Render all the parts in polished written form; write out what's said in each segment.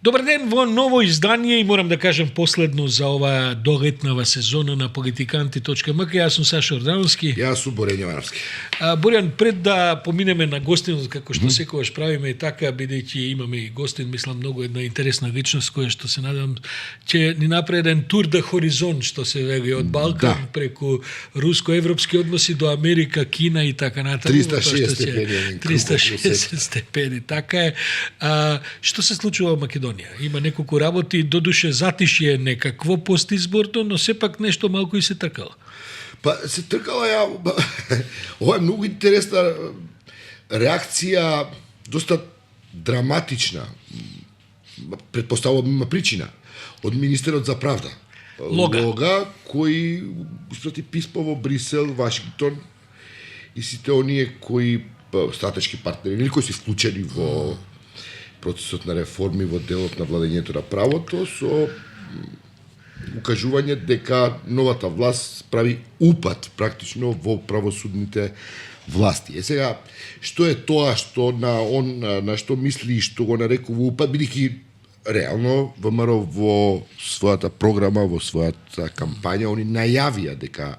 Добар ден во ново издание и морам да кажем последно за оваа долетнава сезона на Политиканти.мк. Јас сум Сашо Ордановски. Јас сум Борјан Јовановски. Борјан, пред да поминеме на гостинот, како што секогаш правиме и така, бидејќи имаме и гостин, мислам многу една интересна личност која што се надам ќе ни направи еден тур да хоризонт, што се вели од Балкан преку руско-европски односи до Америка, Кина и така натаму. 360 степени. 360 степени, така е. Што се случува во Македонија? Има неколку работи, додуше затишје некакво постизборно, но сепак нешто малку и се тркало. Па се тркала ја. Ова е многу интересна реакција, доста драматична. Предпоставувам има причина. Од министерот за правда. Лога кој испрати писмо во Брисел, Вашингтон и сите оние кои стратешки партнери или кои се вклучени во процесот на реформи во делот на владењето на правото со укажување дека новата власт прави упад практично во правосудните власти. Сега, што е тоа што на што мисли и што го нарекува упад, бидејќи реално ВМРО во својата програма, во својата кампања, они најавија дека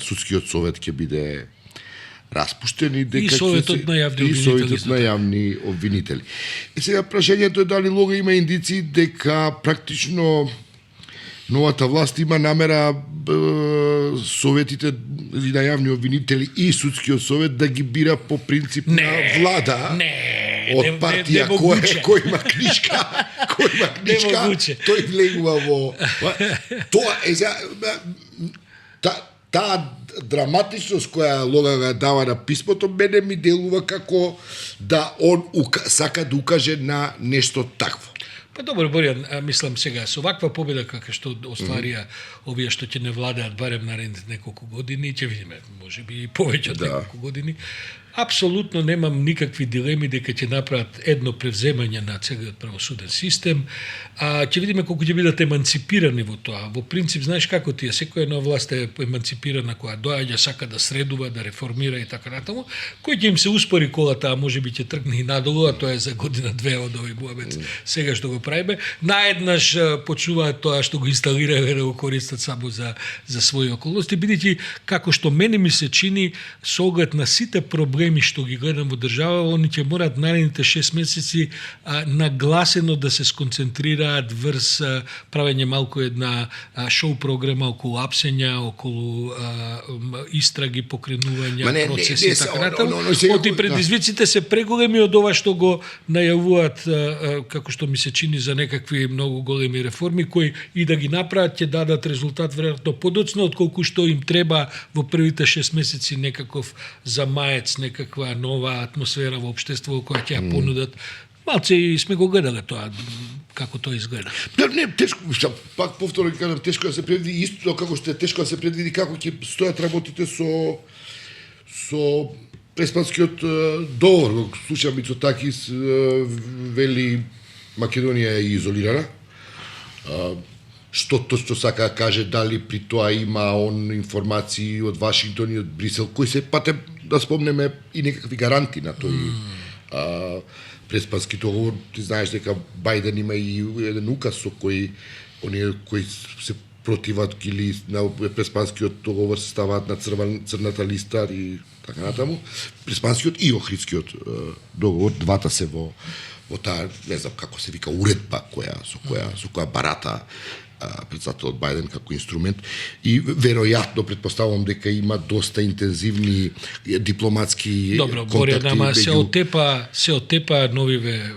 судскиот совет ќе биде распуштен и дека Советот на јавни обвинители. И сега прашањето е дали Лога има индици дека практично новата власт има намера советите на јавни обвинители и судскиот совет да ги бира по принцип на влада. Од партија кој има книжка, тој влегува во тоа е таа драматичност која Лога го дава на писмото, мене ми делува како да он сака да укаже на нешто такво. Па добро, Борјан, мислам сега, со ваква победа како што остварија овие што ќе не владеат барем наредните неколку години, ќе видиме, можеби и повеќе од неколку години, апсолутно немам никакви дилеми дека ќе направат едно превземање на целиот правосуден систем, ќе видиме колку ќе бидат еманципирани во тоа. Во принцип, знаеш како ти е, секоја нова власт е еманципирана која доаѓа, сака да средува, да реформира и така натаму, кој ќе им се успори колата, а можеби ќе тргне и надолу, а тоа е за година-две од овој муабет сега што го правиме. Наеднаш почнуваат тоа што го инсталираат да го користат само за своји околности, бидејќи како што мене ми се чини со оглед на сите проблеми што ги гледам во држава, они ќе морат наредните 6 месеци нагласено да се сконцентрираат врз правење малку една шоу програма околу апсења, околу истраги, покренувања, процеси и така натаму. Оти предизвиците се преголеми од ова што го најавуваат, како што ми се чини, за некакви многу големи реформи, кои и да ги направат ќе дадат резултат веројатно подоцна отколку што им треба во првите 6 месеци некаков замаец, некаква нова атмосфера во општеството која ќе ја понудат. Малце и сме го гледале тоа, како тоа изгледа. Не, тешко, пак повторно кажам, тешко да се предвиди исто како што е тешко да се предвиди како ќе стојат работите со Преспанскиот договор. Слушам Мицотакис вели Македонија е изолирана. Што точно сака да каже, дали при тоа има он информации од Вашингтон и од Брисел, кои се пате, да спомнеме, и некакви гаранти на тој Преспански договор. Ти знаеш дека Бајден има и еден указ со кој оние кои се противат или на Преспанскиот договор се ставаат на црната листа и така натаму. Преспанскиот и Охридскиот договор, двата се во таа, не знам како се вика, уредба со која барата председателот Бајден како инструмент, и веројатно предпоставувам дека има доста интензивни дипломатски контакти. Добро, Борја, ама се отепа новиве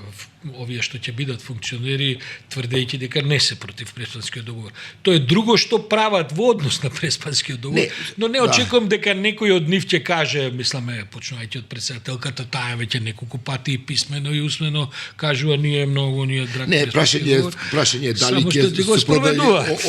овие што ќе бидат функционери, тврдејќи дека не се против Преспанскиот договор. Тоа е друго што прават во однос на Преспанскиот договор, но не очекувам дека некој од нив ќе каже, мисламе, почнувајќи од претседателката, таа веќе неколку пати писмено и усмено кажува ние драг. Не, прашање е дали ќе се продаде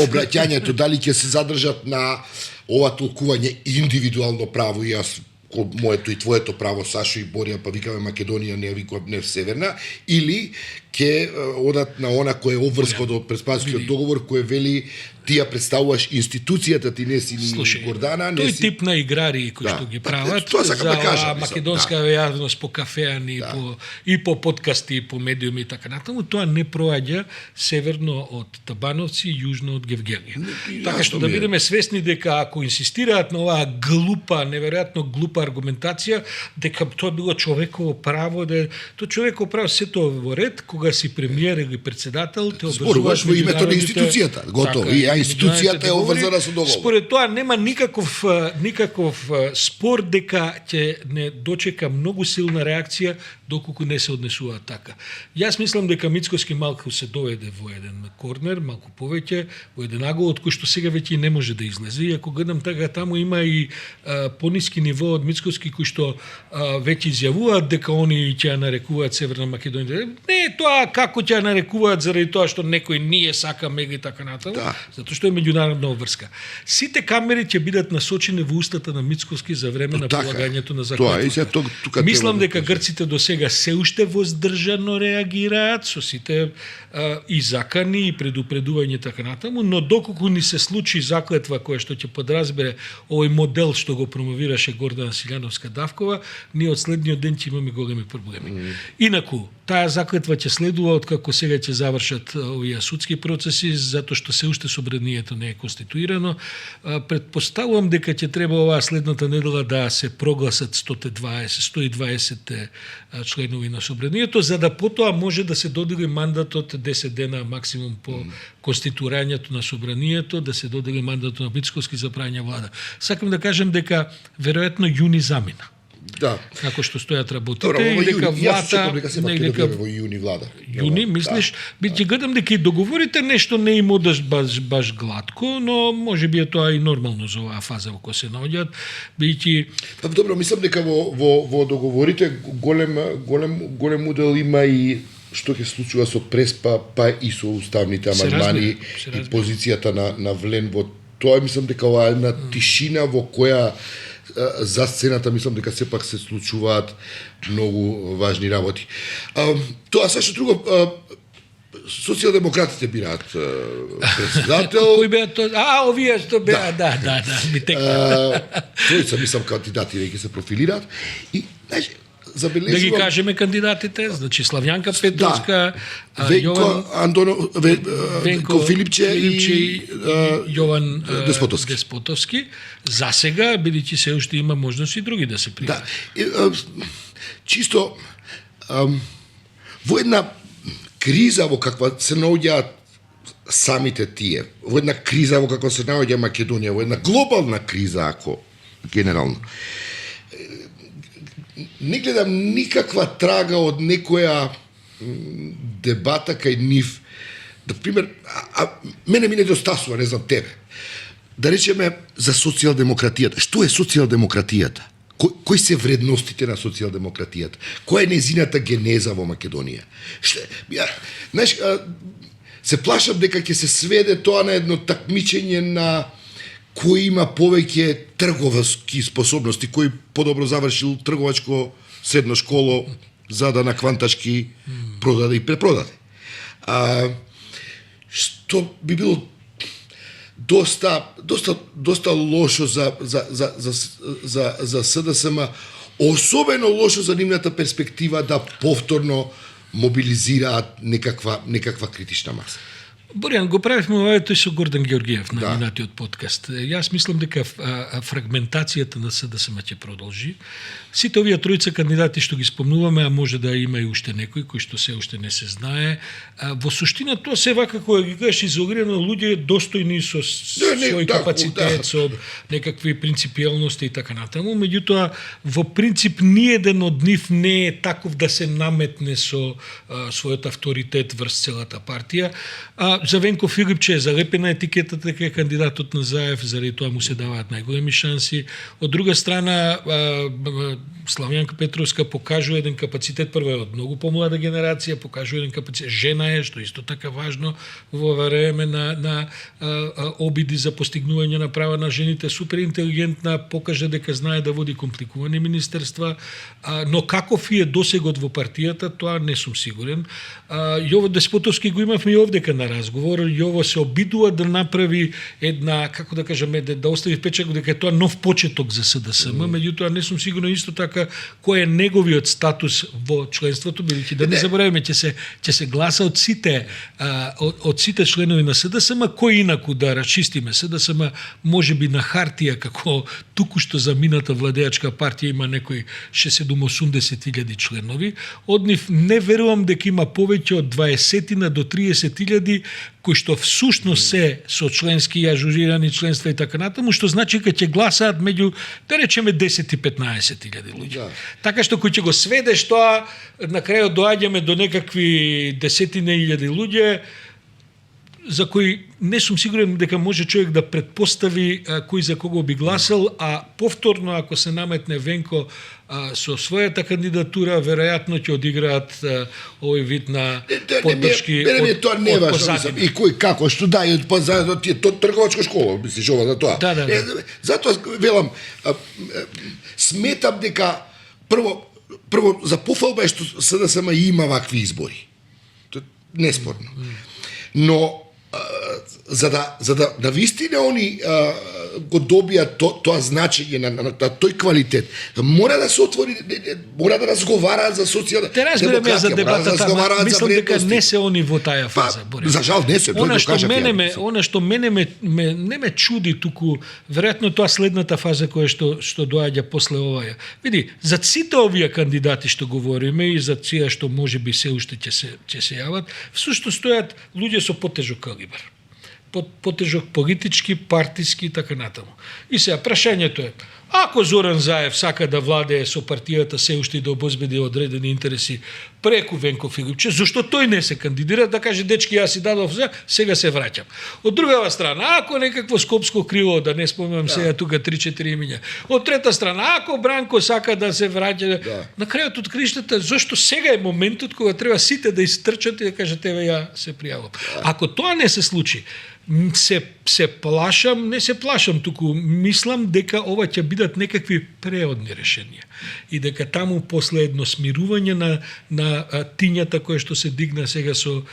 обраќањето, дали ќе се задржат на ова толкување индивидуално право, и јас моето и твоето право, Сашо и Борја, па викаме Македонија, не викаме не Северна, или ке одат на она кој е обврскот од Преспанскиот договор, кој вели ти ја представуваш институцијата, ти не си ни Гордана, не тој си... тип на играри кои што ги прават тоа сакам да кажам, македонска јавност по кафеани, по подкасти, по медиуми и така натаму, тоа не проаѓа северно од Табановци и јужно од Гевгелија. Така што да бидеме свесни дека ако инсистираат на оваа глупа, неверојатно глупа аргументација, дека тоа било човеково право, да тоа човеково право се тоа во ред, кога си премиер или председател, те образуваш во името на институцијата, готово. И институцијата е обврзана со договор. Според тоа нема никаков спор дека ќе не дочека многу силна реакција доколку не се однесува така. Јас мислам дека Мицкоски малку се доведе во еден корнер, малку повеќе, во еден агол од кој што сега веќе не може да излезе. И ако гледам така, таму има и пониски ниво од Мицкоски кои што веќе изјавуваат дека они ќе ја нарекуваат Северна Македонија. Не, тоа како ќе ја нарекуваат заради тоа што некој ние сакаме и така натаму, затоа што е меѓународна обврска. Сите камери ќе бидат насочени во устата на Мицкоски за време на полагањето на заклетвата. Мислам дека грците до сега се уште воздржано реагираат со сите и закани и предупредување така натаму, но доколку ни се случи заклетва која што ќе подразбере овој модел што го промовираше Гордана Силјановска-Давкова, ние од следниот ден ќе имаме големи проблеми. Инаку, таа заклетва ќе следува откако сега ќе завршат овие судски процеси, затоа што се уште собранието не е конституирано. Предпоставувам дека ќе треба оваа следната недела да се прогласат 120 членови на собранието, за да потоа може да се додели мандатот 10 дена максимум по конституирањето на собранието, да се додели мандатот на Мицкоски за правење влада. Сакам да кажам дека веројатно јуни замина. Да. Како што стојат работите и дека влада во јуни влада. Јуни, мислиш, ќе гледам дека и договорите нешто не им одаш баш гладко, но може би е тоа и нормално за оваа фаза во која се наоѓаат, бидејќи добро, мислам дека во договорите голем удел има и што ќе случува со Преспа, па и со уставните амандмани и позицијата на Влен во тоа, мислам дека оваа една тишина во која за сцената мислам дека сепак се случуваат многу важни работи. Тоа сашто друго, социјалдемократите бираат председател. Кој беа тоа? Овие што беа, да, ми текна. Тројца мислам кандидати веќе се профилираат и знаеш, забележувам... Да ги кажеме кандидатите, значи Славјанка Петровска, Венко Филипче и Јован Деспотовски. За сега, бидејќи се уште има можност и други да се пријават. Да. Чисто во една криза во каква се наоѓаат самите тие, во една криза во каква се наоѓа Македонија, во една глобална криза, ако генерално, не гледам никаква трага од некоја дебата кај нив. Например, мене ми недостасува, не знам тебе, да речеме за социјалдемократијата. Што е социјалдемократијата? Кои се вредностите на социјалдемократијата? Која е незината генеза во Македонија? Знаеш, се плашам дека ќе се сведе тоа на едно такмичење на кој има повеќе трговски способности, кој подобро завршил трговачко средно школо за да на квантачки продаде и препродаде. Што би било доста лошо за СДСМ, особено лошо за нивната перспектива да повторно мобилизираат некаква критична маса. Боријан, го правивме овоето и со Гордан Георгиев на минатиот подкаст. Јас мислам дека фрагментацијата на СДСМ ќе продолжи. Сите овие тројца кандидати што ги спомнуваме, а може да има и уште некои кои што се уште не се знае, во суштина тоа се вака кога ги гледаш изолирано луѓе достојни со свој капацитет, со некакви принципиелности и така натаму, меѓутоа во принцип ниеден од нив не е таков да се наметне со својот авторитет врз целата партија. за Венко Филипче е залепена етикетата дека е кандидатот на Заев, заради тоа му се даваат најголеми шанси. Од друга страна, Славјанка Петровска покажува еден капацитет, прво е од многу помлада генерација, покажува еден капацитет, жена е, што исто така важно во време на обиди за постигнување на права на жените, супер интелигентна, покажа дека знае да води компликувани министерства, но каков е досегот во партијата, тоа не сум сигурен. Јово Деспотовски го имавме и овдека на разговор, Јово се обидува да направи една, како да кажеме, да остави впечаток дека е тоа нов почеток за СДСМ, меѓутоа не сум сигурен исто така кој е неговиот статус во членството, бидејќи да не забораваме ќе се гласа од сите членови на СДСМ, кој инаку да расчистиме СДСМ, можеби на хартија како туку-што замината владеачка партија има некои 60-80 членови, од нив не верувам дека има повеќе од 20 до 30 кои што всушност се со членски и ажурирани членства и така натаму, што значи дека ќе гласаат меѓу, да речеме, 10 и 15 луѓе. Да. Така што кој ќе го сведеш тоа, на крајот доаѓаме до некакви десетина илјади луѓе, за кои не сум сигурен дека може човек да предпостави кој за кого би гласал, а повторно ако се наметне Венко со својата кандидатура, веројатно ќе одиграат овој вид на поддршки од тоа не важно, и кој како што дај од позадино тие трговачка школа, мислиш ова за тоа. Да. Затоа велам, сметам дека прво за пофалба е што СДСМ има вакви избори. Тоа неспорно. Но за да навистина они го добијат тоа значење на тој квалитет, мора да се отвори, мора да разговараат за социјална демократија, за дебатата, мислам дека не се они во таа фаза. За жал не се, она што мене не ме чуди туку, веројатно тоа следната фаза која што доаѓа после оваа. Види, за сите овие кандидати што говориме и за тие што можеби се уште ќе се јават, всушност стојат луѓе со потежок калибар. Потежок политички, партиски и така натаму. И сега прашањето е, ако Зоран Заев сака да владее со партијата се уште и да обезбеди одредени интереси преку Венко Филипче, зашто тој не се кандидира, да каже дечки јас си дадов сега се враќам. Од другава страна, ако некакво скопско крило, да не спомнам сега тука 3-4 имиња. Од трета страна, ако Бранко сака да се враќа, на крајот од криштата, зашто сега е моментот кога треба сите да истрчат и да кажат еве ја се пријавам. Ако тоа не се случи, се плашам, не се плашам, туку мислам дека ова ќе бидат некакви преодни решенија и дека таму после едно смирување на тињата која што се дигна сега со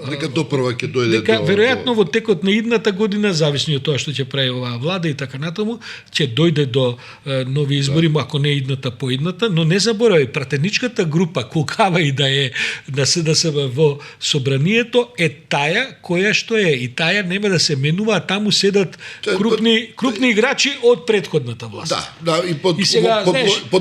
дека допрва ќе дојде дека веројатно во текот на идната година, зависно од тоа што ќе прави оваа влада и така натаму, ќе дојде до нови избори, ако не идната поидната, но не заборави пратеничката група колкава и да е на СДСМ во собранието е таа која што е и таа нема да се менува, а таму седат крупни играчи од претходната власт. Да, и под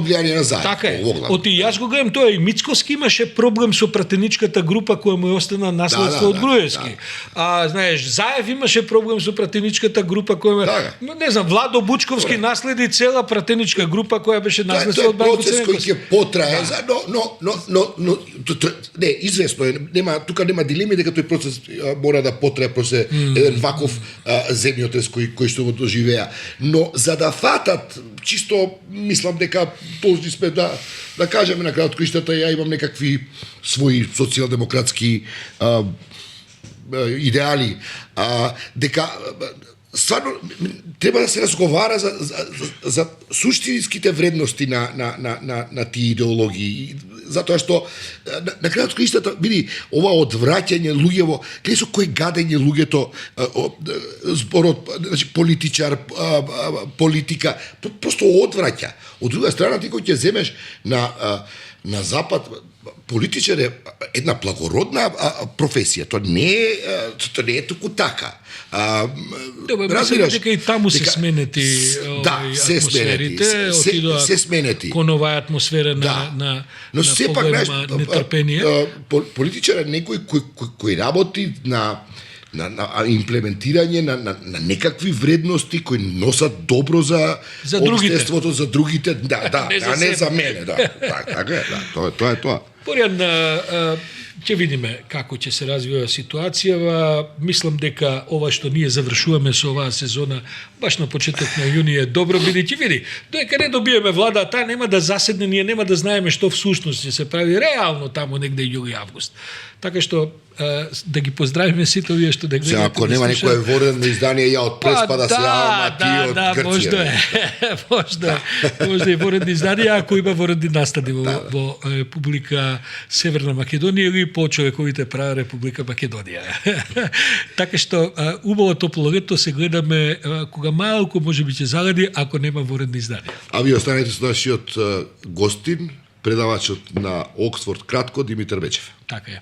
влијание на Заев. Така е. Оти јас го гледам тоа, и Мицковски имаше проблем со пратеничката група која му е остана наследство од Груевски. Знаеш, Заев имаше проблем со пратеничката група која не знам, Владо Бучковски наследи цела пратеничка група која беше наследство од Банко Ценковски. Тоа е процес кој ќе потрае, но не, известно е, тука нема дилеми дека тој процес мора да потрае после еден ваков земјотрес кој што го доживеа. Но за да фатат, чисто мислам дека должни сме да кажеме на крајот криштата, ја имам некакви своји социјалдемократски идеали, дека стварно треба да се разговара за суштинските вредности на тие идеологии, затоа што на крајот криштата, види, ова одвраќање луѓево, гледа со кој гадење луѓето, зборот, значи политичар, политика, просто одвраќа. Од друга страна, ти кој ќе земеш на запад, политичар е една благородна професија. Тоа не е туку така. Разбираш дека и таму се сменети атмосферите, се сменети. Кон оваа атмосфера на поголема нетрпение. Политичар е некој кој работи на имплементирање на некакви вредности кои носат добро за општеството, за другите, не за мене, така е, тоа е тоа. Боријан, ќе видиме како ќе се развива ситуацијава. Мислам дека ова што ние завршуваме со оваа сезона баш на почеток на јуни е добро, бидејќи види, додека не добиеме влада, таа нема да заседне, ние нема да знаеме што всушност ќе се прави реално таму негде јули август. Така што да ги поздравиме сите овие што да гледате. Ако нема некое воредно издание ја од Преспа да се јавам, ти од Грција. Можда е. Можда и воредни издание, ако има воредни настани во Република Северна Македонија или по човековите права Република Македонија. Така што убаво топло лето се гледаме кога малку можеби ќе залади, ако нема воредни издание. А ви останете со нашиот гостин, предавачот на Оксфорд кратко, Димитар Бечев. Така е.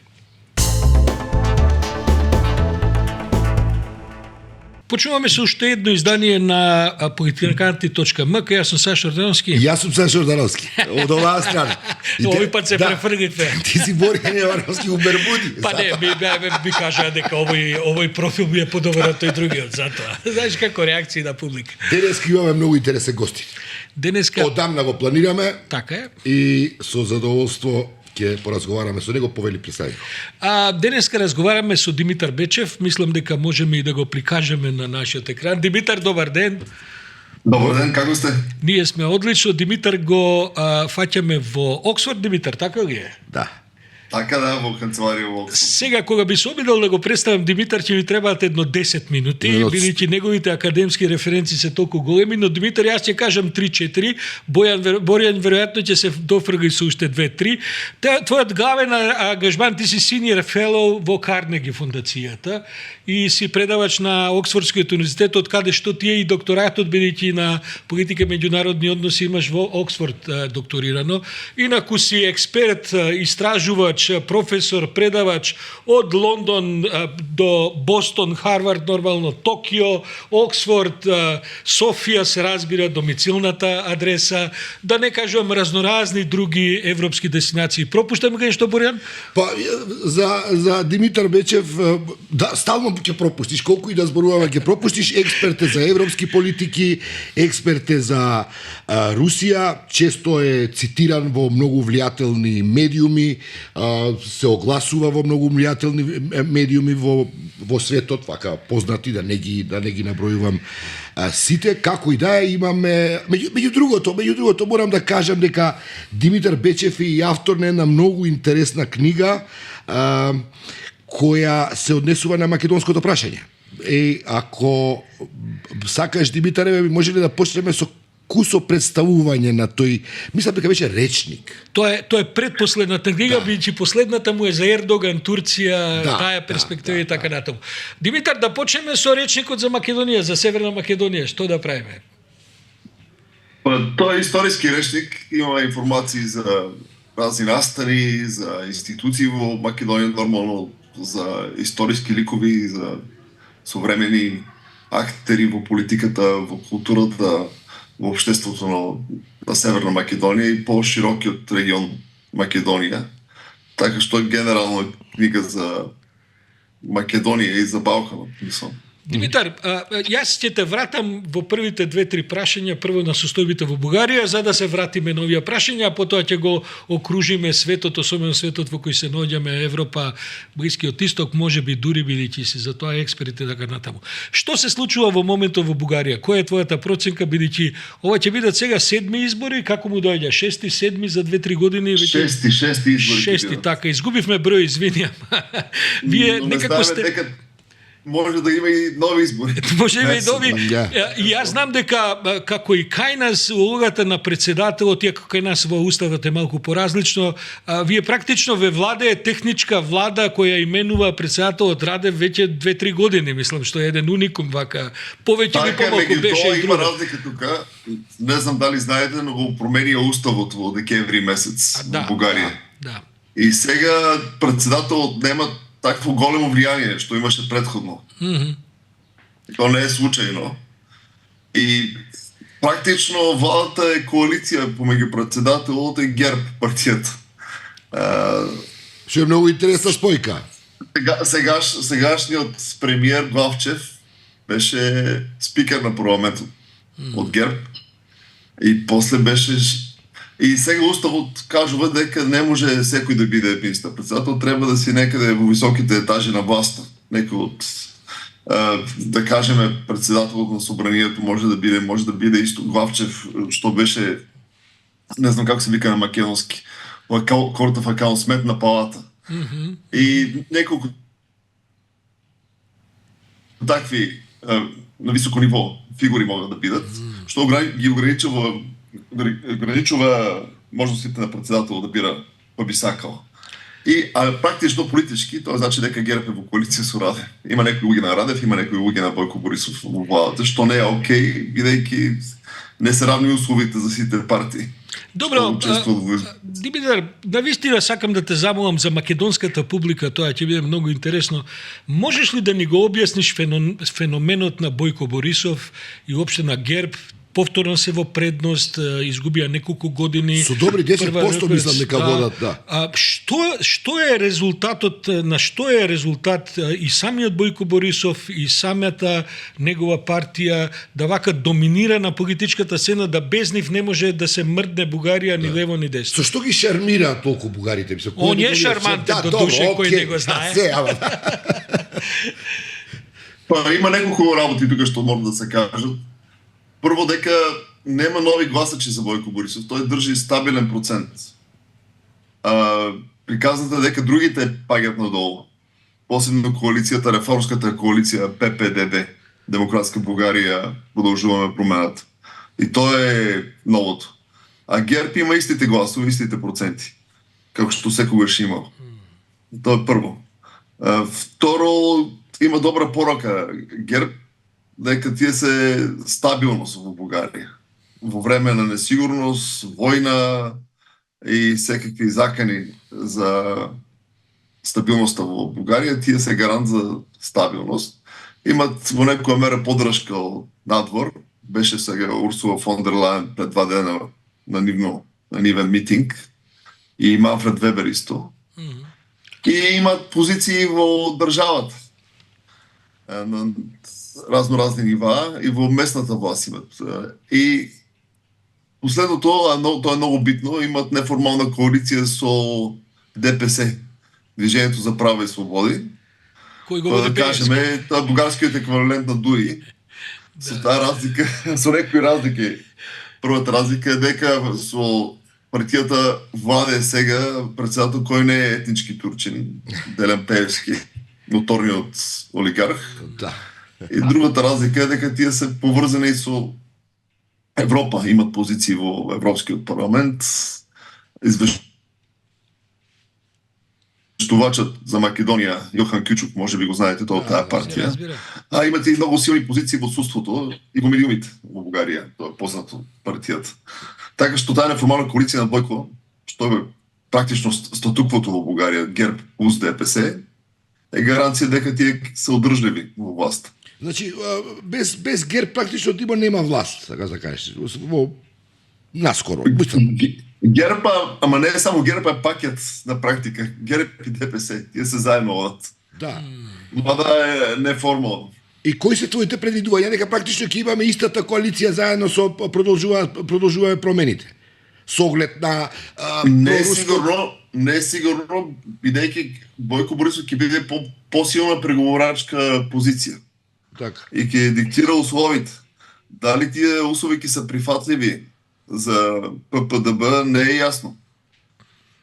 Почнуваме со уште едно издание на политиканти.мк. Јас сум Сашо Ордановски. Јас сум Сашо Ордановски. Од оваа страна. Овој пат се префргнете. Ти си Боријан Јовановски у Бермуди. Па не, би кажа дека овој профил ми е подобар од тој другиот, затоа. Знаеш како реакции на публика. Денеска имаме многу интересен гости. Денеска Одамна го планираме. Така е. И со задоволство ќе поразговараме со него, повели представи. Денеска разговараме со Димитар Бечев, мислам дека можеме и да го прикажеме на нашиот екран. Димитар, добар ден. Добар ден, како сте? Ние сме одлично. Димитар го фаќаме во Оксфорд, Димитар, така ли е? Да. Така да, во канцеларија во Оксфорд. Сега, кога би се обидел да го представам Димитар, ќе ми требаат едно 10 минути, бидејќи неговите академски референци се толку големи, но Димитар, јас ќе кажам 3-4, Боријан веројатно ќе се дофрга и со уште 2-3. Твојот главен ангажман, ти си senior fellow во Карнеги фондацијата и си предавач на Оксфордскиот универзитет, од каде што ти е и докторатот, бидејќи на политика и меѓународни односи имаш во Оксфорд докторирано. Инаку си експерт, истражувач, професор, предавач од Лондон до Бостон, Харвард, нормално Токио, Оксфорд, Софија се разбира домицилната адреса, да не кажувам разноразни други европски дестинации. Пропуштаме га нешто, Боријан? Па за Димитар Бечев, да, стално ќе пропуштиш, колку и да зборуваме ќе пропуштиш. Експерт е за европски политики, експерт е за Русија, често е цитиран во многу влијателни медиуми, се огласува во многу влијателни медиуми во светот, вака познати, да не ги набројувам сите. Како и да е, имаме меѓу другото морам да кажам дека Димитар Бечев е и автор на една многу интересна книга која се однесува на македонското прашање. Ако сакаш, Димитаре, може ли да почнеме со кусо представување на тој, мислам дека беше речник. Тоа е предпоследната книга, бидејќи последната му е за Ердоган, Турција, таа перспектива и така натаму. Димитар, да почнеме со речникот за Македонија, за Северна Македонија, што да правиме? Тоа е историски речник, има информации за разни настани, за институции во Македонија, нормално за историски ликови, за современи актери во политиката, во културата, во општеството на Северна Македонија и по-широкиот регион Македонија. Така што е генерална книга за Македонија и за Балканот, мислам. Димитар, јас ќе те вратам во првите 2-3 прашања, прво на состојбите во Бугарија, за да се вратиме на овие прашања, а потоа ќе го окружиме светот, особено светот во кој се наоѓаме, Европа, Блискиот Исток, можеби дури бидејќи си за тоа експерти така натаму. Што се случува во моментот во Бугарија? Која е твојата проценка, бидејќи ова ќе бидат сега 7 избори, како му доаѓа? 6, 7 за 2-3 години веќе? 6 избори. 6, така, изгубивме број, извинјам. Вие некако сте може да има и нови избори. Може да има и нови. И јас знам дека како и кај нас улогата на председателот, иако кај нас во уставот е малку поразлично, вие практично ве владее техничка влада која именува председателот Радев веќе 2-3 години, мислам, што е еден уникум вака. Повеќе или помалку беше и друго. Има разлика тука. Не знам дали знаете, но го промени уставот во декември месец во Бугарија. Да. И сега председателот нема такво големо влијание што имаше предходно. Тоа не е случајно. И практично владата е коалиција помеѓу председателот и ГЕРБ партијата. Што е многу интересна спојка. Сегашниот премиер Главчев беше спикер на парламентот од ГЕРБ и после беше И сега уставот кажува дека не може секој да биде министър-председател, треба да си некъде во високите етажи на власта. Некој од да кажеме председателот на собранието може да биде исто Главчев, што беше, не знам како се вика на македонски, Court of Accounts, Сметна палата. И неколку такви на високо ниво фигури могат да бидат, што ги ограничува можностите на председател да бира па би сакал. Практично политички, тоа значи дека ГЕРБ е во коалиција со Радев. Има некои луѓе на Радев, има некои луѓе на Бойко Борисов во владата, што не е окей, бидејќи не се равни условите за сите партии. Добро, Димитар, навистина сакам да те замолам за македонската публика, тоа ќе биде многу интересно. Можеш ли да ни го објасниш феноменот на Бойко Борисов и уопште на ГЕРБ? Повторно се во предност, изгубија неколку години. Со добри 10% мислам дека водат, да. Што е резултатот, на што е резултат и самиот Бойко Борисов и самата негова партија да вака доминира на политичката сцена, да без нив не може да се мрдне Бугарија ни лево ни десно? Со што ги шармира толку бугарите? Он е шармантен до душе, кој не го знае. Има неколку работи тука што може да се кажат. Прво дека нема нови гласачи за Бойко Борисов, тој држи стабилен процент. Приказната дека другите паѓат надолу. Посебно коалицијата, реформската коалиција ППДБ, Демократска Бугарија, продолжуваме промената. И тоа е новото. А ГЕРБ има истите гласови, истите проценти, како што секогаш имал. Тоа е прво. Второ, има добра порока. ГЕРБ дека тие се стабилност во Бугарија. Во време на несигурност, војна и секакви закани за стабилноста во Бугарија, тие се гарант за стабилност. Имат во некоја мера поддршка од надвор. Беше сега Урсула фон дер Лајен пред 2 дена на нивен митинг и Манфред Вебер исто. И имат позиции во државата. На разноразни нива и во местната власт имат. И последното, тоа е многу битно, имат неформална коалиција со ДПС, Движењето за права и свободи. Кој го води кажеме, тоа е бугарскиот еквивалент на ДУИ. Со таа разлика, со некои разлики. Првата разлика е дека со партијата владе сега председател кој не е етнички турчин, Делен Пеевски, ноторниот олигарх. Да. И другата разлика е дека тие се поврзани со Европа, имат позиции во Европскиот парламент. Извештувачот за Македонија, Јохан Кјучук, може би го знаете, тоа таа партија. Имате и многу силни позиции во судството и во медиумите во Бугарија, тоа е познато партијата. Така што таа неформална коалиција на Бойко, што е практично статуквото во Бугарија, ГЕРБ плюс ДПС, е гаранција дека тие се одржливи во власт. Значи, без ГЕРБ практично има нема власт, така да кажеш, во наскоро. ГЕРБ, ама не е само ГЕРБ, е пакет на практика. ГЕРБ и ДПС, тие се заедно одат. Да. Мада е неформално. И кои се твоите предвидувања дека практично ќе имаме истата коалиција заедно со продолжуваме промените? Со оглед на Не е сигурно, бидејќи Бойко Борисов ќе биде посилна преговорачка позиција. Така. И ќе диктира условите. Дали тие услови ќе се прифатливи за ППДБ не е јасно.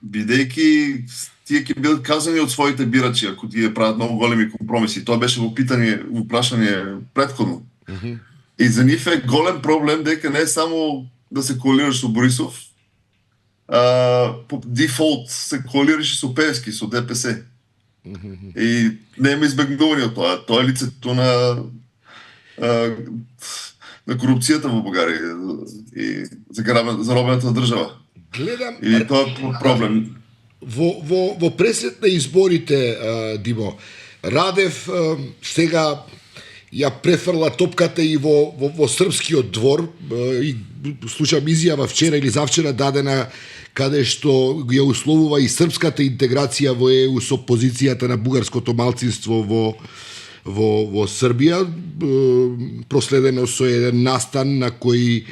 Бидејќи тие ќе бидат казани од своите бирачи ако тие прават многу големи компромиси. Тоа беше во прашање претходно. И за нив е голем проблем дека не е само да се коалираш со Борисов, по дефолт се коалираш со Пеевски, со ДПС. И нема избегнување од тоа. Тоа е лицето на корупцијата во Бугарија и заробената држава. Гледам. И тоа е проблем. Во пресет на изборите, Димо, Радев сега ја префрла топката и во српскиот двор, и слушам изјава вчера или завчера дадена каде што ја условува и српската интеграција во ЕУ со позицијата на бугарското малцинство во Србија, проследено со еден настан на кој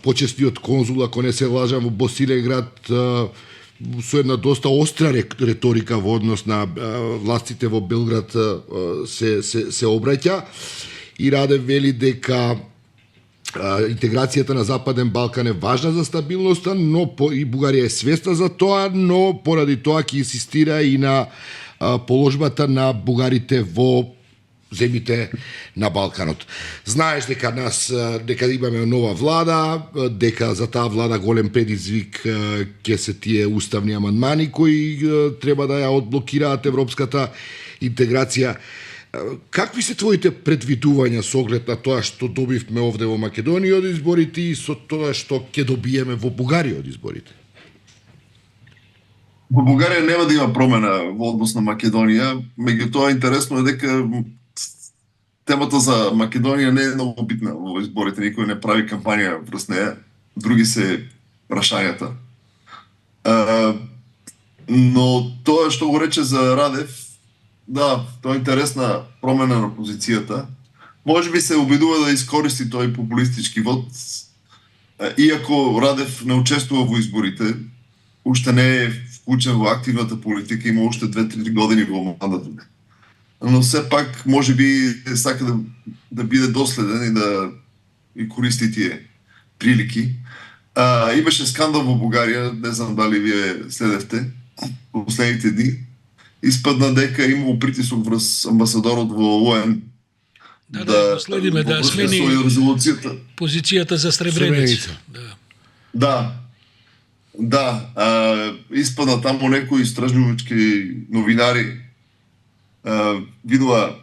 почесниот конзул, ако не се лажам, во Босилеград, со една доста остра реторика во однос на властите во Белград се обраќа и Раде вели дека интеграцијата на Западен Балкан е важна за стабилноста, но и Бугарија е свесна за тоа, но поради тоа ќе инсистира и на положбата на бугарите во земите на Балканот. Знаеш дека имаме нова влада, дека за таа влада голем предизвик ќе се тие уставни амандмани кои треба да ја одблокираат европската интеграција. Какви се твоите предвидувања со оглед на тоа што добивме овде во Македонија од изборите и со тоа што ќе добиеме во Бугарија од изборите? Во Бугарија нема да има промена во однос на Македонија, меѓутоа интересно е дека темата за Македонија не е многу битна во изборите, никој не прави кампања врз неја, други се прашањата. Но тоа што го рече за Радев, да, тоа е интересна промена на позицијата. Може би се обидува да искористи тој популистички вод, иако Радев не учествува во изборите, уште не е вклучен во активната политика, има уште 2-3 години во мандатот. Но се пак може би сака да биде доследен и користи тие прилики. Имаше скандал во Бугарија, не знам дали вие следевте, во последните дни. Испадна дека имало притисок врз амбасадорот во ООН да следиме да смени позицијата за Сребреница. Да, испадна таму некои истражувачки новинари видува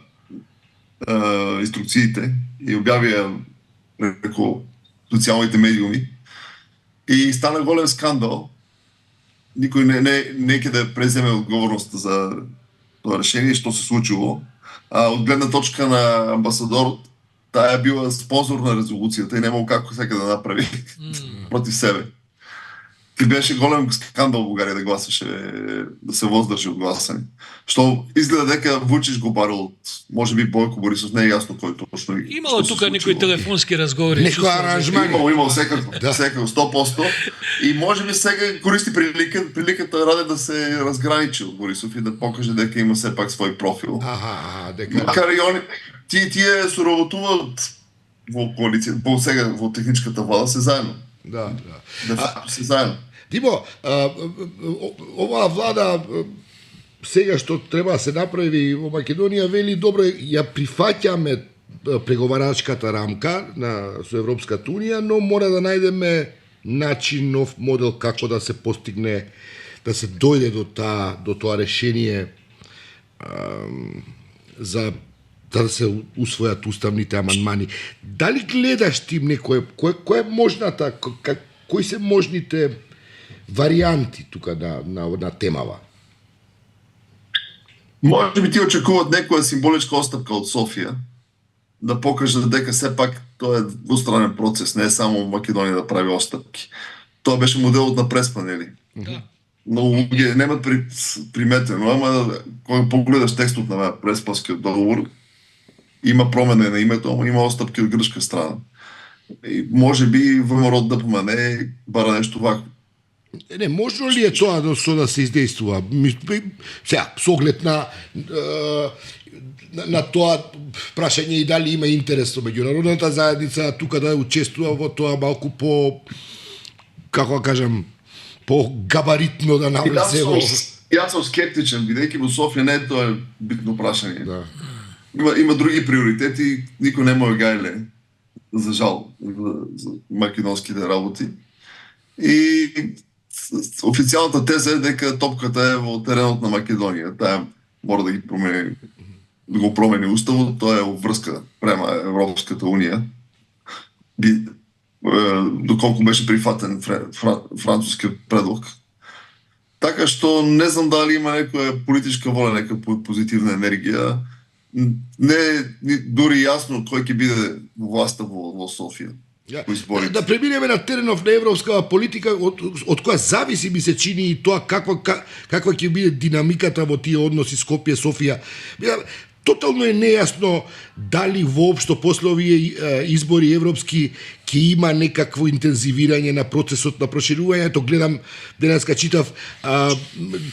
инструкциите и објавија преку социјалните медиуми и стана голем скандал. Никој не ќе да преземе одговорност за тоа решение, што се случило. Од гледна точка на амбасадорот, таа била спонзор на резолуцијата и немало како сека да направи против себе. И беше голем скандал во Бугарија да гласаше, да се воздржи од гласање. Што изгледа дека Вучич го барал од, може би, Бојко Борисов, не е јасно кој точно. Имало тука некои телефонски разговори. Некои аранжмани. Имало секако, 100%. И може би сега користи приликата Раде да се разграничи од Борисов и да покаже дека има сепак свој профил. Дека... Макар и они, тие соработуваат во коалиција, сега во техничката влада се заедно. Да. Се заедно. Тимо, оваа влада сега што треба да се направи во Македонија вели добро, ја прифаќаме преговарачката рамка со Европската унија, но мора да најдеме начин, нов модел како да се постигне, да се дојде до тоа решение за да се усвојат уставните амандмани. Дали гледаш ти кој е можната, кои се можните варианти тука на темава? Може би ти очекуваат некоја символичка отстапка од Софија, да покаже дека сепак тоа е двустранен процес, не е само Македонија да прави отстапки. Тоа беше моделот на Преспа, нели? Да. Но луѓе немат приметено, ама кога погледаш текстот на Преспанскиот договор, има промена на името, ама има отстапки од грчка страна. И може би ВМРО да помане бара нешто вакво. Не, можно ли е тоа да се издействува? Сега, со оглед на тоа прашање и дали има интерес со меѓународната заедница тука да учествува во тоа малку по, како да кажам, по габаритно да навлезе во... Јас сум скептичен, бидејќи во Софија не е тоа битно прашање. Да. Има други приоритети, никој не може гајле, за жал, за македонските работи. И официјалната теза е дека топката е во теренот на Македонија. Таа мора да го промени уставот, тоа е врска према Европската унија. Доколку беше прифатен францускиот предлог. Така што не знам дали има некоја политичка воля, некоја позитивна енергија. Не е дури јасно кој ќе биде власта во Софија. Да преминеме на теренов на европска политика, од која зависи ми се чини и тоа каква ќе биде динамиката во тие односи Скопје-Софија. тотално е нејасно дали воопшто после овие избори европски ќе има некакво интензивирање на процесот на проширувањето. Гледам, денеска читав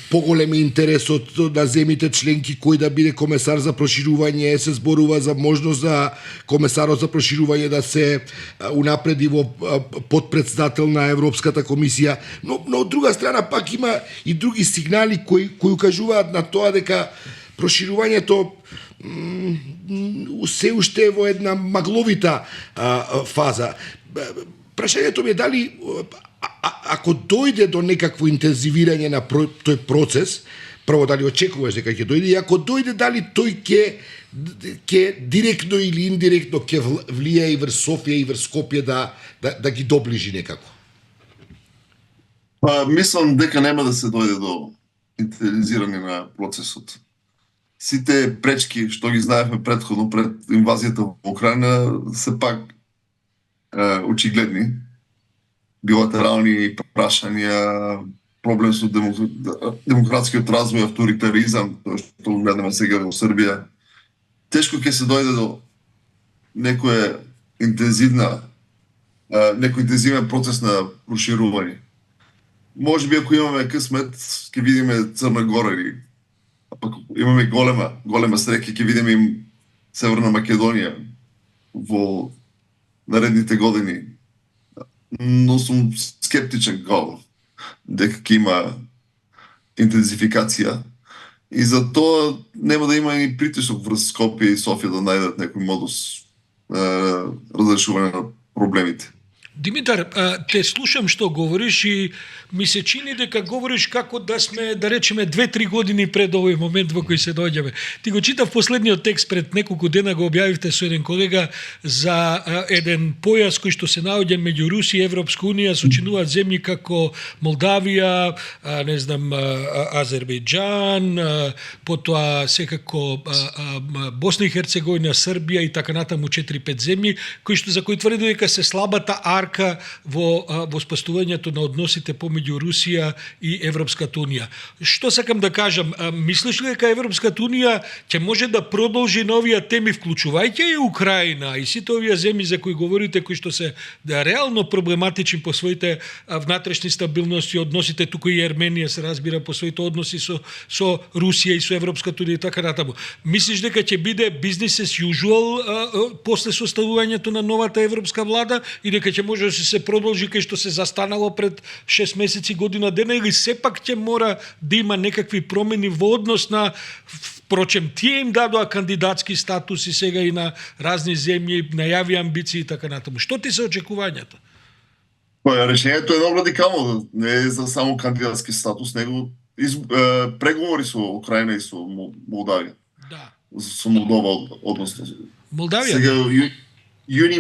поголем интересот на земите членки кој да биде комесар за проширување, се зборува за можност за комесарот за проширување да се унапреди во подпредседател на Европската комисија, но од друга страна пак има и други сигнали кои укажуваат на тоа дека проширувањето се уште е во една магловита фаза. Прашањето ми е дали ако дојде до некакво интензивирање на тој процес, прво дали очекуваш дека ќе дојде, и ако дојде дали тој ќе директно или индиректно ќе влие и врз Софија и врз Скопје да ги доближи некако. Мислам дека нема да се дојде до интензирање на процесот. Сите пречки што ги знаевме претходно пред инвазијата во Украина се пак очигледни. Билатерални прашања, проблем со демократскиот развој, авторитаризам, тоа што гледаме сега во Србија. Тешко ќе се дојде до некој интензивен процес на проширување. Можеби ако имаме късмет, ќе видиме Црна Гора, или пак имаме голема среќа, ќе видиме им Северна Македонија во наредните години. Но сум скептичен дека ќе има интензификација и за тоа нема да има и притисок врз Скопје и Софија да најдат некој модус разрешување на проблемите. Димитар, те слушам што говориш и ми се чини дека говориш како да сме, да речеме, 2-3 години пред овој момент во кој се доаѓаме. Ти го читав последниот текст пред неколку дена, го објавивте со еден колега за еден појас кој што се наоѓа меѓу Русија и Европска унија, сочинуваат земји како Молдавија, не знам, Азербејџан, потоа секако Босна и Херцеговина, Србија и така натаму 4-5 земји, за кои тврди дека се слабата арка во спастувањето на односите помеѓу Русија и Европската унија. Што сакам да кажам, мислиш ли дека Европската унија ќе може да продолжи на овие теми, вклучувајќи и Украина и сите овие земји за кои говорите, кои што се реално проблематични по своите внатрешни стабилности, односите туку и Ерменија се разбира по своите односи со Русија и со Европската унија и така натаму. Мислиш дека ќе биде business as usual после составувањето на новата европска влада и дека ќе може да се продолжи кај што се застанало пред 6 месеци, година дена, или сепак ќе мора да има некакви промени во однос на, впрочем, тие им дадоа кандидатски статуси сега и на разни земји, најави амбиции и така натаму. Што ти се очекувањата? Решението е много радикално, не е за само кандидатски статус, него преговори со Украина и со Молдавија. Да. Со Молдова, односно. Молдавија? Сега, јуни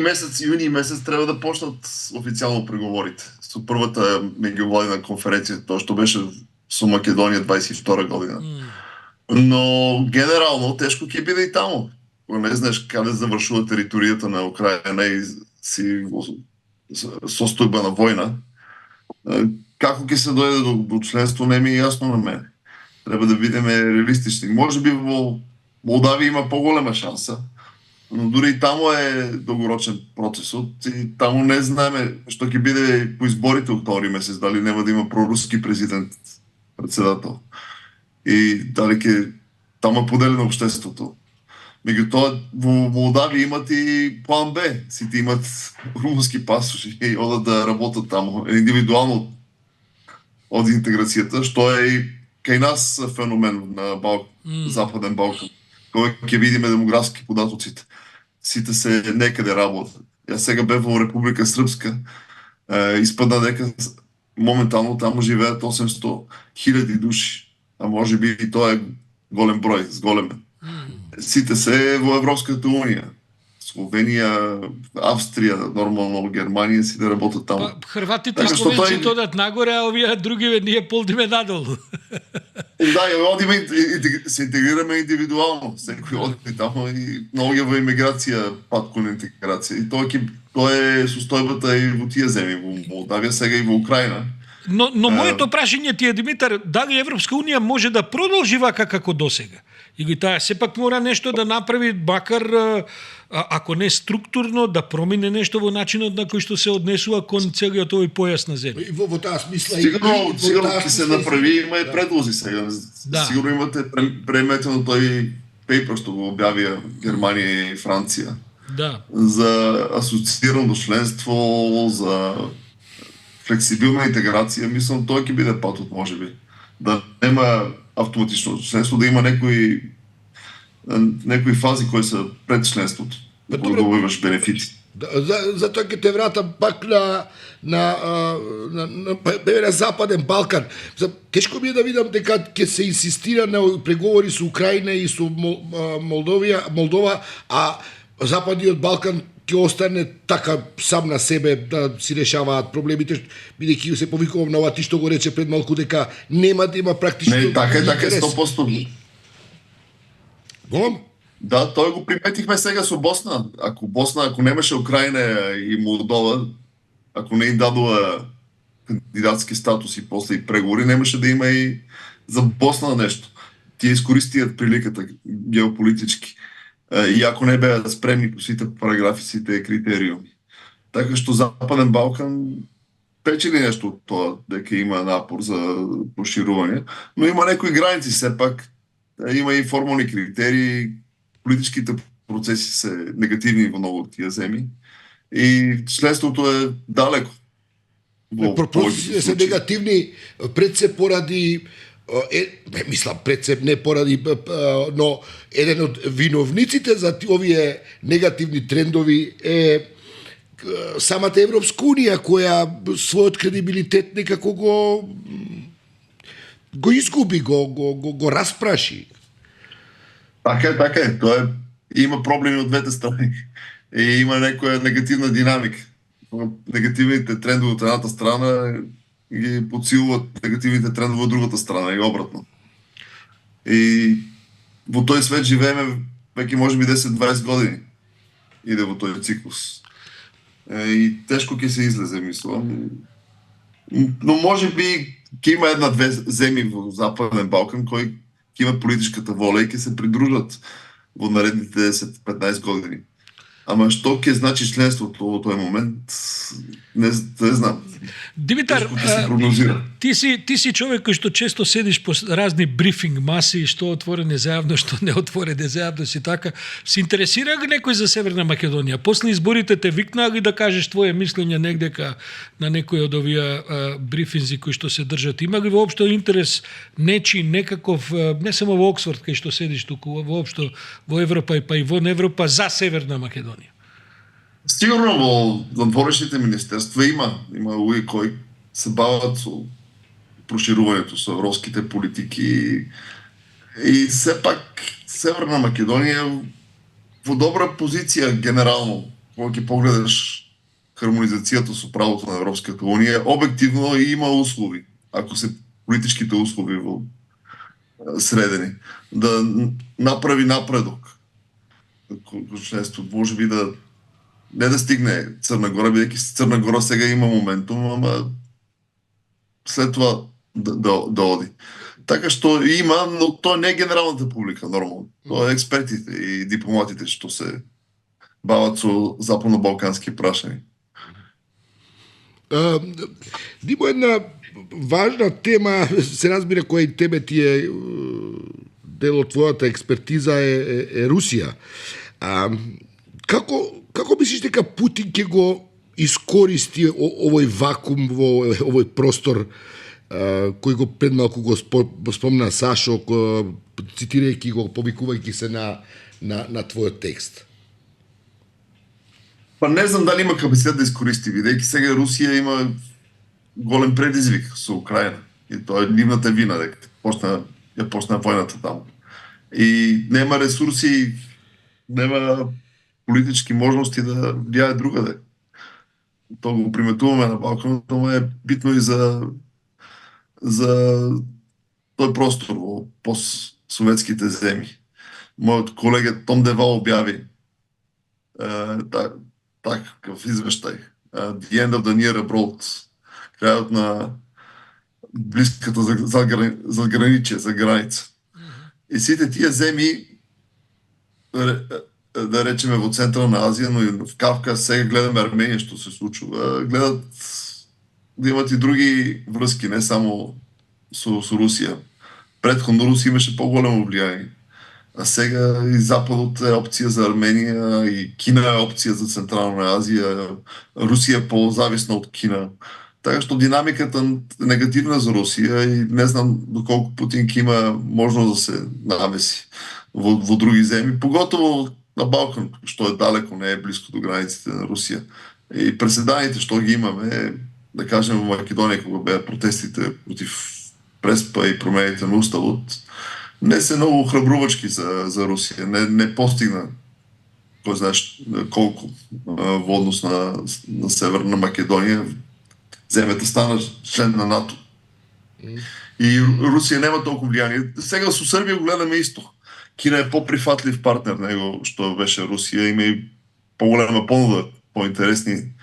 месец треба да почнат официјално преговорите со првата меѓувладина конференција, тоа што беше со Македонија 22 година. Но генерално тешко ќе биде и таму. Не знаеш каде завршува територијата на Украина и си состојба на војна. Како ќе се дојде до членство не ми е јасно на мене. Треба да бидеме реалистични. Можеби во Молдавија има поголема шанса, но дури и таму е долгорочен процесот и таму не знаеме што ќе биде по изборите октомври месец, дали нема да има проруски президент, председател. И дали ќе таму е поделено општеството. Меѓутоа во Молдавија имат и план Б, сите имат румунски пасоши и одат да работат таму индивидуално од интеграцијата, што е и кај нас феномен на Западен Балкан. Кога ќе видиме демографски податоците, сите се некаде работат. Јас сега бев во Република Српска, испадна дека моментално таму живеат 800,000 души, а може би и тоа е голем број, зголемен. Сите се во Европската унија. Словенија, Австрија, нормално Германија си да работат таму. Хрватите и словенците одат нагоре, а овие други ние полдиме надолу. Да, одиме се интегрираме индивидуално. Секој оди таму и многу во емиграција пат кон интеграција. И тоа е состојбата и во тие земји, во Молдавија, сега и во Украина. Но моето прашање ти е, Димитар, дали Европска унија може да продолжи вака како досега? И ги таа сепак мора нешто да направи, макар ако не структурно, да промине нешто во начинот на кој што се однесува кон целиот овој појас на земја. И во таа смисла Сигурно ќе се направи, има и предлози сега. Да. Сигурно имате преметено тој пейпер што го објавија Германија и Франција. Да. За асоциирано членство, за флексибилна интеграција, мислам тоа ќе биде патот, можеби. Да нема автоматично членство, да има некои фази кои се пред членството, да добиваш бенефити. Затоа ќе те вратам пак на Западен Балкан. Тешко ми е да видам дека ќе се инсистира на преговори со Украина и со Молдова, а Западниот Балкан ќе остане така сам на себе да си решаваат проблемите, бидејќи се повикувам на ова ти што го рече пред малку дека нема да има практично. Не, така е 100%. Голем? Да, тој го приметихме сега со Босна. Ако немаше Украина и Молдова, ако не им дадува кандидатски статус и после и преговори, немаше да има и за Босна нешто. Тие искористијат приликата геополитички. И ако не беа спремни по сите параграфи, сите критериуми. Така што Западен Балкан печели нешто од тоа, дека има напор за проширување, но има некои граници сепак, има и формални критерии, политичките процеси се негативни во многу од тие земји и членството е далеко. Процесите се негативни пред се поради мислам пред се не поради, но еден од виновниците за овие негативни трендови е самата Европска унија, која својот кредибилитет некако го изгуби, го распраши. Така е. Тоа е, има проблеми од двете страни. И има некоја негативна динамика. Негативните трендови од едната страна ги подсилуват негативните трендови од другата страна и обратно. И во тој свет живееме веќе можеби 10-20 години. Иде во тој циклус. И тешко ќе се излезе, мислам. Но можеби ќе има една-две земји во Западен Балкан кои ќе имат политичката воля и ќе се придружат во наредните 10-15 години. Ама што ќе значи членството во тој момент, не знам. Димитар, ти си човек кој што често седиш по разни брифинг маси, што отворене зајавно, што не отворене зајавно си така. Се интересира ли некој за Северна Македонија? После изборите те викнаа ли да кажеш твое мислење негдека на некој од овие брифинзи кои што се држат? Има ли воопшто интерес нечи некаков, не само во Оксфорд кај што седиш туку, воопшто во Европа и па и во Европа за Северна Македонија? Сигурно во надворешните министерства има луѓе кои се бават со проширувањето со европските политики и сепак Северна Македонија во добра позиција генерално, кога ќе погледаш хармонизацијата со правото на Европската унија, објективно и има услови, ако се политичките услови во средени, да направи напредок. Членство можеби да не да стигне Црна Гора, бидејќи Црна Гора сега има моментум, ама след тоа да оди. Така што има, но тоа не е генералната публика, нормално. Тоа е експертите и дипломатите што се бават со западно-балкански прашања. Има една важна тема, се разбира, која и тебе ти е дел од твојата експертиза е Русија. Како мислиш дека Путин ќе го искористи овој вакуум во овој простор кој го пред малку го спомна Сашо, цитирајќи го, повикувајќи се на твојот текст? Па не знам дали има капацитет да искористи, бидејќи сега Русија има голем предизвик со Украина. И тоа е нивната вина дека почна војната таму. И нема ресурси, нема политички можности да влијае другаде. Тоа го приметуваме на Балкан, тоа е битно и за тој простор во постсоветските земји. Мојот колега Том Девал објави такав извештај. The End of the Near Abroad. Крајот на блиската за граница. И сите тия земи, да речеме во Централна Азија, но и в Кавказ, сега гледаме Арменија што се случува, гледат да имат и други връзки, не само со Русија. Предходно Русија имаше по-големо влијание. А сега и Западот е опција за Арменија, и Кина е опција за Централна Азија, Русија е по-зависна од Кина. Така што динамиката е негативна за Русија и не знам доколку Путин ќе има можност да се намеси во други земји, поготово на Балкан, што е далеко, не е близко до границите на Русија. И преседаните што ги имаме, да кажем во Македонија, кога беа протестите против Преспа и промените на уставот, не се многу храбрувачки за Русија. Не постигна кој знаеш колку во однос на Северна Македонија. Земјата стана член на НАТО. И Русија нема толку влијание. Сега со Србија го гледаме исто. Кина е по-прифатлив партнер него што беше Русија, има и поголема понуда, поинтересни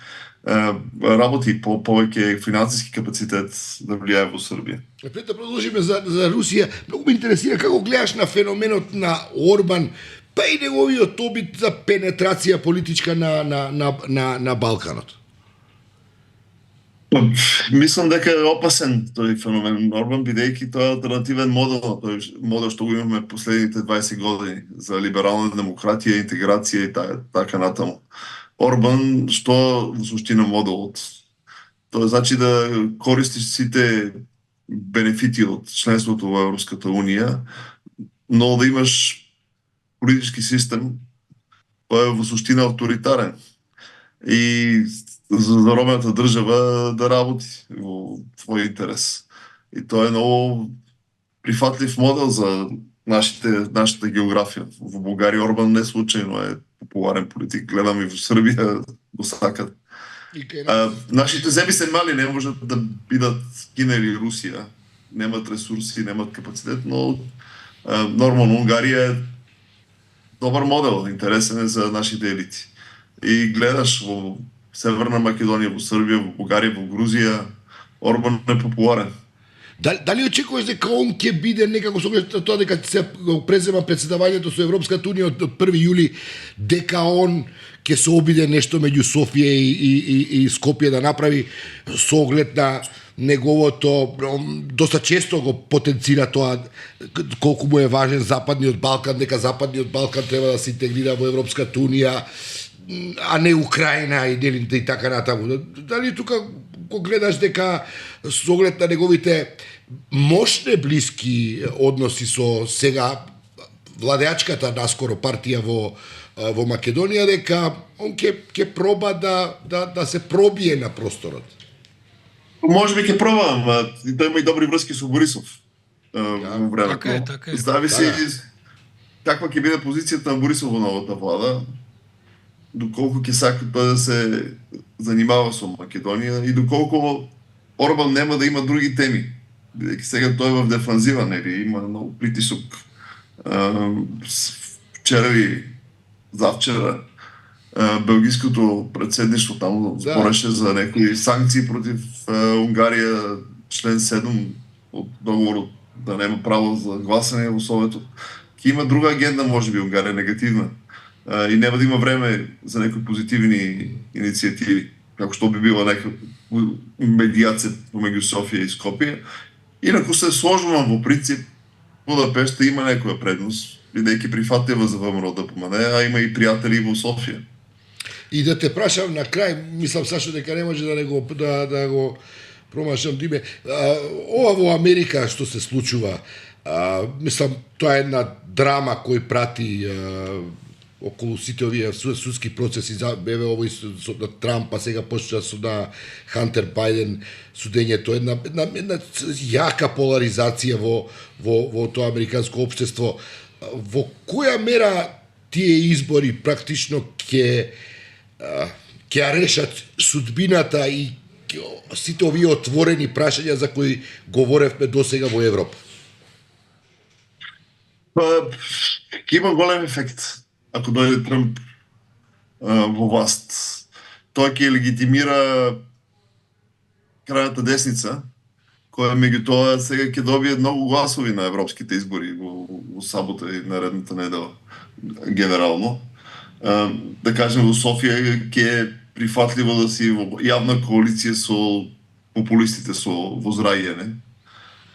работи, повеќе финансиски капацитет да влијае во Србија. Пред да продолжиме за Русија, многу ме интересира како гледаш на феноменот на Орбан, па и неговиот обид за пенетрација политичка на Балканот. Мислам дека е опасен тој феномен Орбан, бидејќи тоа е алтернативен модел, тој модел што го имаме последните 20 години за либерална демократија, интеграција и така натаму. Орбан, што во суштина моделот? Тоа значи да користиш сите бенефити од членството во Европската Унија, но да имаш политички систем кој е во суштина авторитарен и за заробената држава да работи во твој интерес. И тоа е многу прифатлив модел за нашата географија. Во Бугарија Орбан не случајно е популарен политик. Гледам и во Србија го сакат. Нашите земји се мали, не можат да бидат Кина или Русија. Немат ресурси, немат капацитет, но нормално Унгарија е добар модел, интересен е за нашите елити. И гледаш во Северна Македонија, во Србија, во Бугарија, во Грузија, Орбан е популарен. Дали очекуваш дека он ќе биде некако со тоа дека се презема претседавањето со Европската Унија од 1 јули, дека он ќе се обиде нешто меѓу Софија и Скопје да направи со оглед на неговото, доста често го потенцира тоа колку му е важен Западниот Балкан, дека Западниот Балкан треба да се интегрира во Европската Унија, а не Украина и така натаму. Дали тука го гледаш дека со оглед на неговите мощни блиски односи со сега владеачката наскоро партија во Македонија, дека он ќе проба да се пробие на просторот? Може би ќе пробам, тој има и добри врски со Борисов во времето. Така е. Зависи каква ќе биде позицијата на Борисов во новата влада, доколку ќе сака тој да се занимава со Македонија и доколку Орбан нема да има други теми. Бидејќи сега тој е во дефанзива, нели, има многу притисок. Вчера или завчера белгиското председништво таму збореше за некои санкции против Унгарија, член 7 од договорот да нема право за гласање во Советот. Ќе има друга агенда, можеби Унгарија негативна. И нема да има време за некои позитивни иницијативи, како што би била нека медијација помеѓу Софија и Скопје. Инаку се сложувам во принцип, Будапешта има некоја предност, бидејќи прифатлива за ВМРО да помане, а има и пријатели во Софија. И да те прашам на крај, мислам Сашо дека не може да го промашам диме. Ова во Америка што се случува, мислам тоа е една драма кој прати околу сите овие судски процеси, беве овој со Трамп, а сега почна со на Хантер Бајден судењето, една јака поларизација во тоа американско општество. Во која мера тие избори практично ќе ја решат судбината и сите овие отворени прашања за кои говоревме досега во Европа? Ќе има голем ефект ако дојде Трамп во власт. Тоа ќе легитимира крајната десница, која меѓу тоа сега ќе добие многу гласови на европските избори во сабота и наредната недела, генерално. Да кажем, во Софија ќе е прифатливо да си во јавна коалиција со популистите со Возрајене.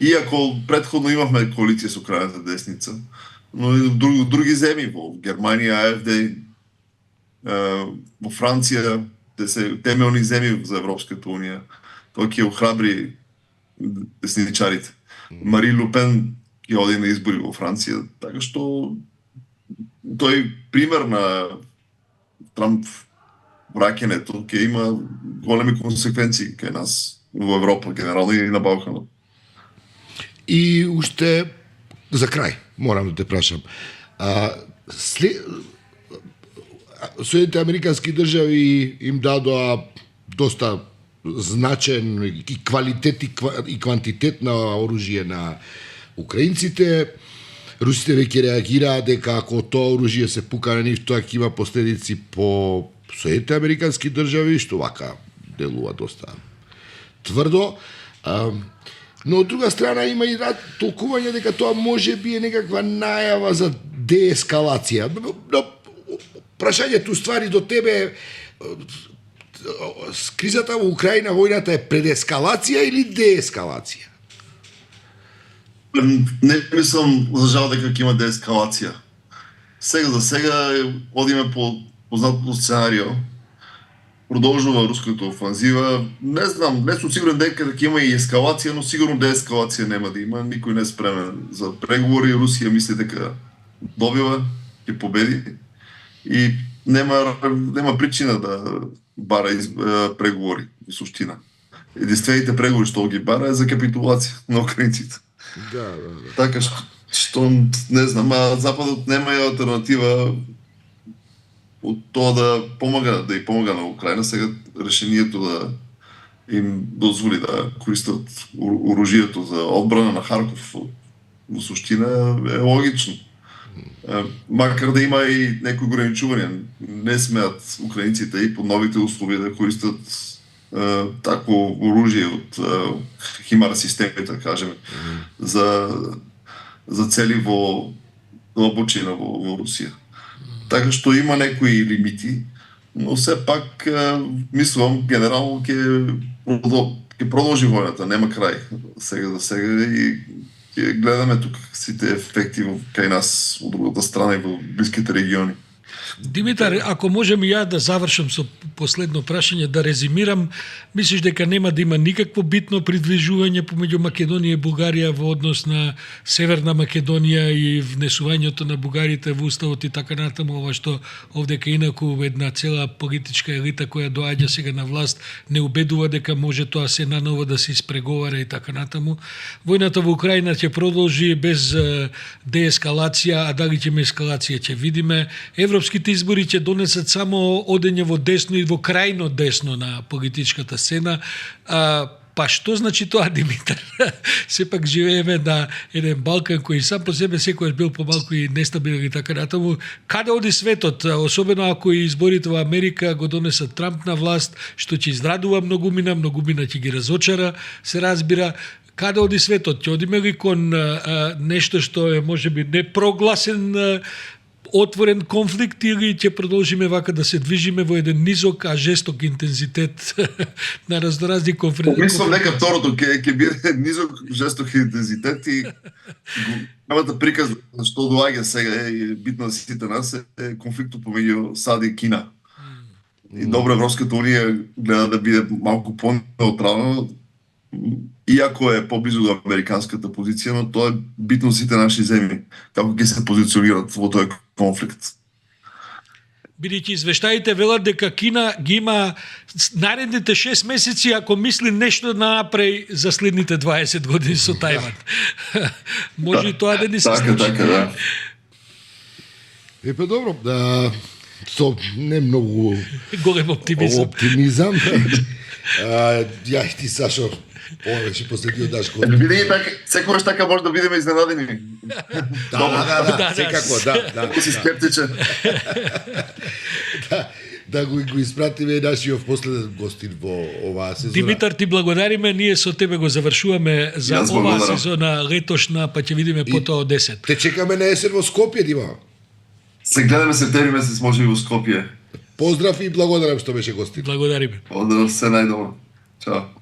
Иако предходно имавме коалиција со крајната десница, но и в други земји, во Германија, АФД, во Франција, те се темелни земји за Европската унија. Тоа ќе охрабри десничарите. Мари Лупен ќе оди на избори во Франција, така што тој пример на Трамп враќањето ќе има големи консеквенции кај нас во Европа генерално и на Балканот. И уште за крај морам да те прашам. Соединените американски држави им дадоа доста значен и квалитет и квантитет на оружје на украинците. Русите веќе реагираа дека ако тоа оружје се пука на нив, тоа ќе има последици по Соединените американски држави, што вака делува доста тврдо. Но од друга страна има и толкување дека тоа може би е некаква најава за деескалација. Но прашањето ствари до тебе, кризата во Украина, војната е предескалација или деескалација? Не мислам за жал дека ќе има деескалација. Сега одиме по познатото сценарио. Продолжува руската офанзива. Не знам, не сум сигурен дека ќе има и ескалација, но сигурно деескалација нема да има. Никој не е спремен за преговори. Русија мисли дека добива, ќе победи и нема причина да бара преговори во суштина. Единствените преговори што ги бара е за капитулација на украинците. Да. Така што не знам, Западот нема и алтернатива од тоа да и помага на Украина. Сега решението да им дозволи да користат оружјето за одбрана на Харков во суштина е логично. Макар да има и некои ограничувања, не смеат украинците и под новите услови да користат такво оружје од химара системите, да кажеме, за цели во обучина во Русија. Така што има некои лимити, но се пак мислам генерално ќе продолжи војната, нема крај сега за сега и ќе гледаме тука сите ефекти кај нас од другата страна и во блиските региони. Димитар, ако можем и ја да завршам со последно прашање, да резимирам, мислиш дека нема да има никакво битно придвижување помеѓу Македонија и Бугарија во однос на Северна Македонија и внесувањето на бугарите во уставот и така натаму, ова што овдека инаку една цела политичка елита која доаѓа сега на власт не убедува дека може тоа се наново да се испреговара и така натаму. Војната во Украина ќе продолжи без деескалација, а дали ќе има ескалација ќе видиме. Европските избори ќе донесат само одење во десно и во крајно десно на политичката сцена. Па што значи тоа, Димитар? Сепак живееме на еден Балкан кој сам по себе секојаш бил помалку и нестабилен и така натаму. Каде оди светот? Особено ако и изборите во Америка го донесат Трамп на власт, што ќе израдува многумина ќе ги разочара, се разбира. Каде оди светот? Ќе одиме ли кон нешто што е можеби непрогласен отворен конфликт или ќе продолжиме вака да се движиме во еден низок, а жесток интензитет на разноразни конференции? Мислам дека второто ќе биде низок, жесток интензитет и немата приказ што доаѓа сега и битна за сите нас е конфликтот помеѓу САД и Кина. И добро Европската унија гледа да биде малку по-неутрална, иако е поблизу до американската позиција, но тоа е битно сите наши земји, како ќе се позиционират во тој конфликт. Бидејќи извештаите велат дека Кина ги има наредните 6 месеци ако мисли нешто да направи за следните 20 години со Тајван. Може и тоа да ни се случи. Така, да. Па добро, со не многу голем оптимизам. Ја и ти, Сашо, повеќе последниот Дашко. Бидејќи така, секогаш така може да бидеме изненадени. Да, секако, да. Ако си скептичен. да го испратиме нашиот последен гостин во оваа сезона. Димитар, ти благодариме, ние со тебе го завршуваме за Јас оваа благодарам. сезона летошна, па ќе видиме потоа од 10. Те чекаме на есен во Скопје, Дима. Се гледаме септември месец, може и во Скопје. Поздрав и благодарам што беше гостин. Благодариме. Поздрав, се најдобро. Чао.